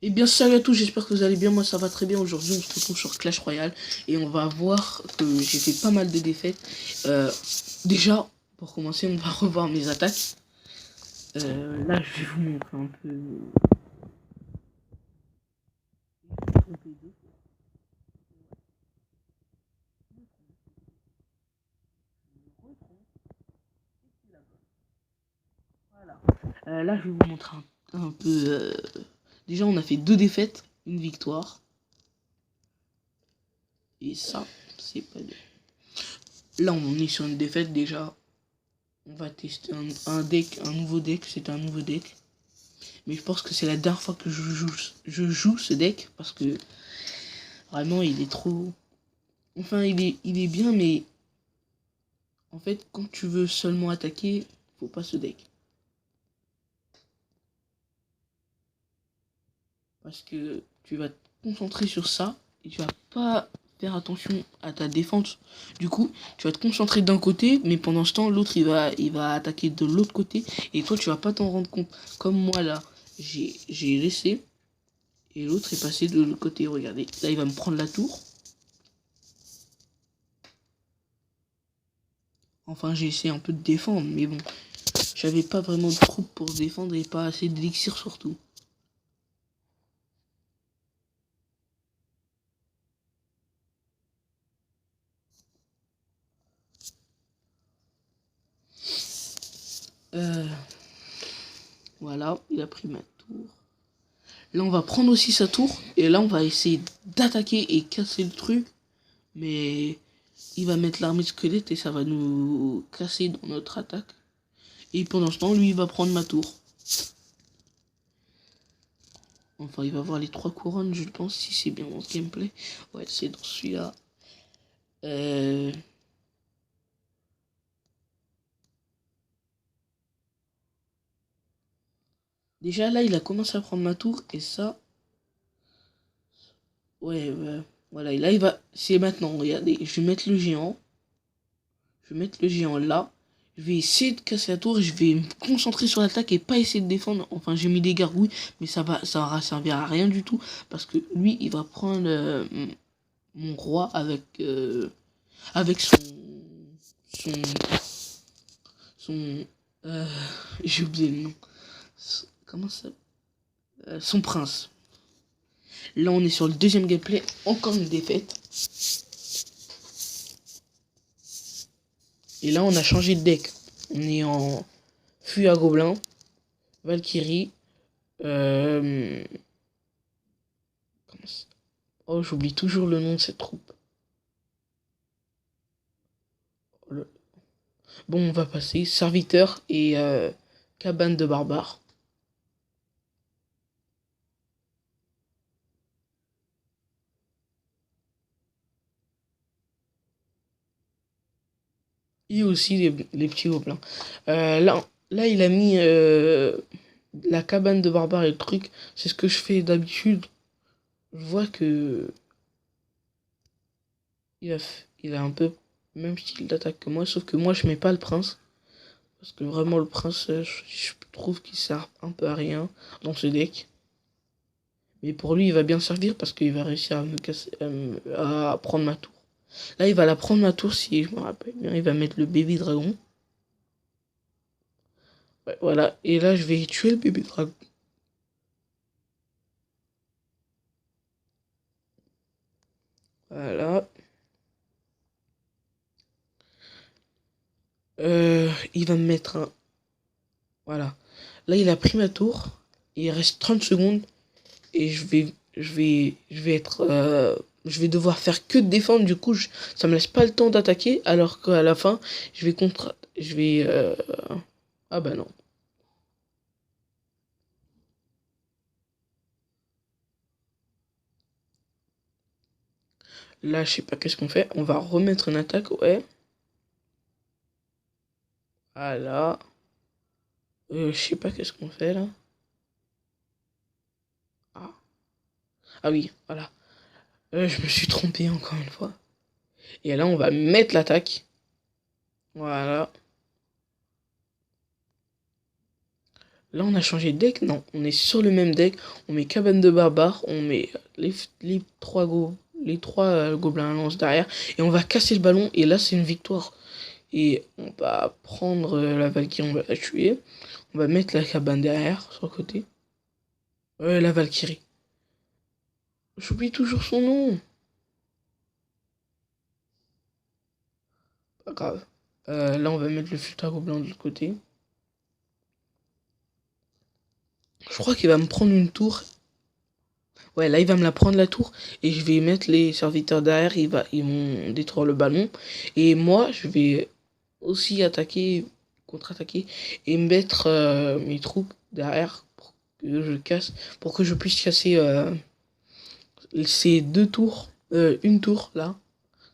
Et bien salut à tous, j'espère que vous allez bien, moi ça va très bien. Aujourd'hui on se retrouve sur Clash Royale et on va voir que j'ai fait pas mal de défaites. Déjà, pour commencer, on va revoir mes attaques. Là je vais vous montrer un peu. Voilà. Là je vais vous montrer un peu. Déjà on a fait 2 défaites, une victoire. Et ça, c'est pas bien. Là on est sur une défaite déjà. On va tester un deck, un nouveau deck, c'est un nouveau deck. Mais je pense que c'est la dernière fois que je joue ce deck parce que vraiment il est trop. Enfin il est bien mais en fait quand tu veux seulement attaquer, faut pas ce deck. Parce que tu vas te concentrer sur ça et tu vas pas faire attention à ta défense. Du coup, tu vas te concentrer d'un côté, mais pendant ce temps, l'autre il va attaquer de l'autre côté et toi tu vas pas t'en rendre compte. Comme moi là, j'ai laissé et l'autre est passé de l'autre côté. Regardez, là il va me prendre la tour. Enfin, j'ai essayé un peu de défendre, mais bon, j'avais pas vraiment de troupes pour se défendre et pas assez d'élixir surtout. Euh, voilà, il a pris ma tour. Là, on va prendre aussi sa tour. Et là, on va essayer d'attaquer et casser le truc. Mais il va mettre l'armée de squelette et ça va nous casser dans notre attaque. Et pendant ce temps, lui, il va prendre ma tour. Enfin, il va avoir les 3 couronnes, je pense, si c'est bien dans ce gameplay. Ouais, c'est dans celui-là. Déjà, là, il a commencé à prendre ma tour. Et ça... Ouais, voilà. Et là, il va... C'est maintenant, regardez. Je vais mettre le géant. Je vais mettre le géant là. Je vais essayer de casser la tour et je vais me concentrer sur l'attaque et pas essayer de défendre. Enfin, j'ai mis des gargouilles, mais ça va servir à rien du tout. Parce que lui, il va prendre mon roi avec son, son, euh, j'ai oublié le nom. Comment ça? Son prince. Là, on est sur le deuxième gameplay. Encore une défaite. Et là, on a changé de deck. On est en Fuie à Gobelin, Valkyrie. Oh, j'oublie toujours le nom de cette troupe. Bon, on va passer. Serviteur et cabane de barbares. Et aussi les petits gobelins. Là, il a mis la cabane de barbares et le truc. C'est ce que je fais d'habitude. Je vois que il a un peu le même style d'attaque que moi. Sauf que moi, je mets pas le prince. Parce que vraiment, le prince, je trouve qu'il sert un peu à rien dans ce deck. Mais pour lui, il va bien servir parce qu'il va réussir à me casser, à prendre ma tour. Là, il va la prendre ma tour si je me rappelle bien. Il va mettre le bébé dragon. Ouais, voilà. Et là, je vais tuer le bébé dragon. Voilà. Il va me mettre un... Voilà. Là, il a pris ma tour. Il reste 30 secondes. Et je vais être... je vais devoir faire que de défendre. Du coup, ça me laisse pas le temps d'attaquer. Alors qu'à la fin, je vais contre... Je vais... Ah bah non. Là, je sais pas qu'est-ce qu'on fait. On va remettre une attaque. Ouais. Voilà. Je sais pas qu'est-ce qu'on fait là. Ah. Ah oui, voilà. Je me suis trompé encore une fois. Et là, on va mettre l'attaque. Voilà. Là, on a changé de deck. Non, on est sur le même deck. On met cabane de barbare. On met les trois gobelins à lance derrière. Et on va casser le ballon. Et là, c'est une victoire. Et on va prendre la Valkyrie, on va la tuer. On va mettre la cabane derrière, sur le côté. La Valkyrie. J'oublie toujours son nom. Pas grave. Là, on va mettre le futur gobelin de l'autre côté. Je crois qu'il va me prendre une tour. Ouais, là, il va me la prendre la tour. Et je vais mettre les serviteurs derrière. Ils vont détruire le ballon. Et moi, je vais aussi attaquer, contre-attaquer. Et mettre mes troupes derrière pour que je casse. Pour que je puisse casser ces deux tours. Une tour, là.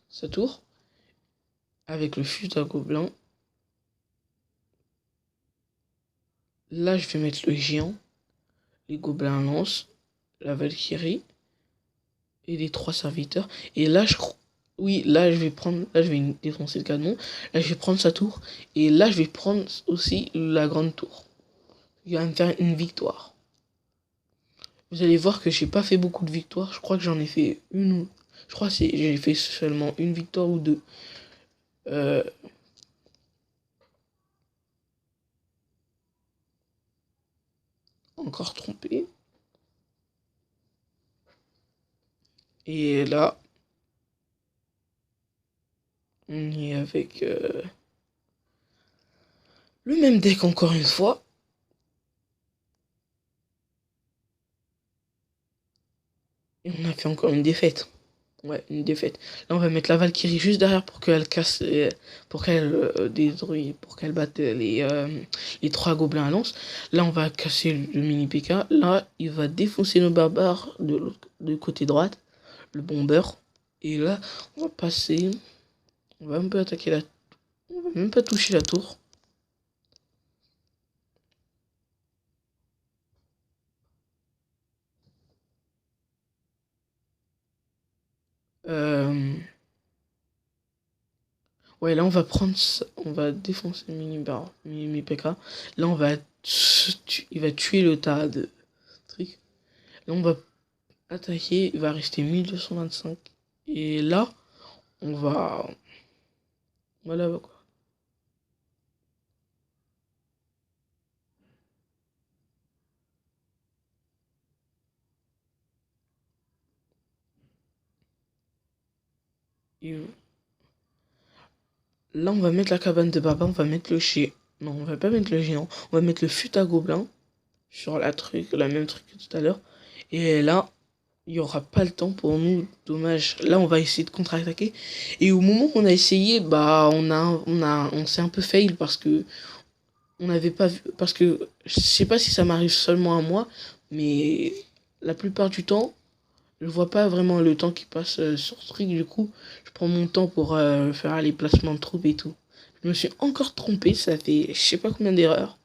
Sa tour. Avec le futur gobelin. Là, je vais mettre le géant. Les gobelins lance. La Valkyrie. Et les trois serviteurs. Et là, oui, là, je vais prendre. Là, je vais défoncer le canon. Là, je vais prendre sa tour. Et là, je vais prendre aussi la grande tour. Il va me faire une victoire. Vous allez voir que j'ai pas fait beaucoup de victoires. Je crois que j'en ai fait une ou. Je crois que j'ai fait seulement une victoire ou deux. Encore trompé. Et là, on est avec le même deck encore une fois. Et on a fait encore une défaite. Ouais, une défaite. Là, on va mettre la Valkyrie juste derrière pour qu'elle casse, pour qu'elle détruise, pour qu'elle batte les trois gobelins à lance. Là, on va casser le mini PK. Là, il va défoncer nos barbares de côté droite, le bomber. Et là, on va passer. On va un peu attaquer la. On va même pas toucher la tour. Ouais, là on va prendre ça, on va défoncer le mini PK. Là il va tuer le tas de trucs. Là on va attaquer, il va rester 1225. Et là, on va. Voilà quoi. Et là on va mettre la cabane de Baba, on va mettre le chien. Non, on va pas mettre le géant, on va mettre le fut à gobelin sur la même truc que tout à l'heure. Et là, il n'y aura pas le temps pour nous, dommage. Là, on va essayer de contre-attaquer. Et au moment où on a essayé, bah, on s'est un peu fail parce que on n'avait pas vu. Parce que je sais pas si ça m'arrive seulement à moi, mais la plupart du temps, je vois pas vraiment le temps qui passe sur ce truc. Du coup, je prends mon temps pour faire les placements de troupes et tout. Je me suis encore trompé, ça fait je sais pas combien d'erreurs.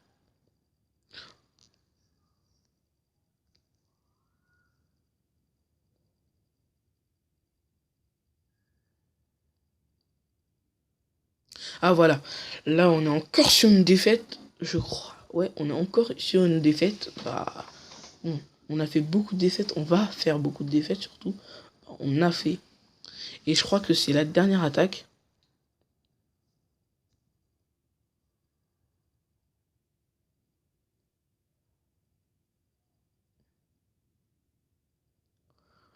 Ah voilà, là on est encore sur une défaite, je crois. Ouais, on est encore sur une défaite. Bah, bon, on a fait beaucoup de défaites, on va faire beaucoup de défaites surtout. On a fait. Et je crois que c'est la dernière attaque.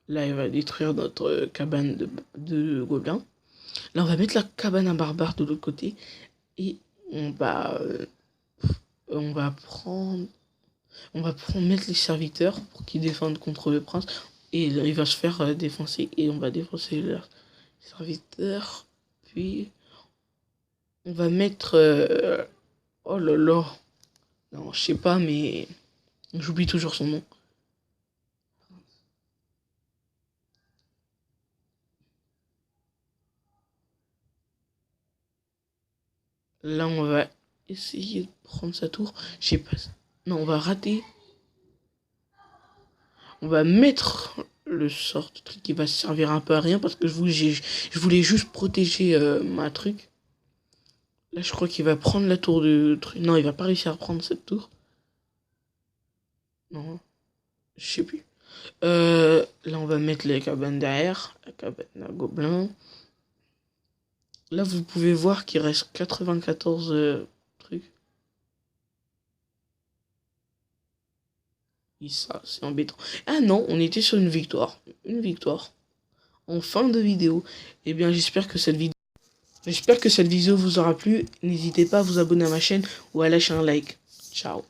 Là, il va détruire notre cabane de gobelins. Là, on va mettre la cabane à barbare de l'autre côté. Et on va prendre mettre les serviteurs pour qu'ils défendent contre le prince. Et il va se faire défoncer. Et on va défoncer leurs serviteurs. Puis, on va mettre. Oh là là. Non, je sais pas, mais. J'oublie toujours son nom. Là, on va essayer de prendre sa tour. Je sais pas. Non, on va rater. On va mettre le sort de truc qui va servir un peu à rien parce que je voulais juste protéger ma truc. Là, je crois qu'il va prendre la tour de truc. Non, il va pas réussir à prendre cette tour. Non, je sais plus. Là, on va mettre les cabanes derrière. La cabane à gobelins. Là, vous pouvez voir qu'il reste 94 trucs. Et ça, c'est embêtant. Ah non, on était sur une victoire. Une victoire. En fin de vidéo. Eh bien, j'espère que cette vidéo vous aura plu. N'hésitez pas à vous abonner à ma chaîne ou à lâcher un like. Ciao.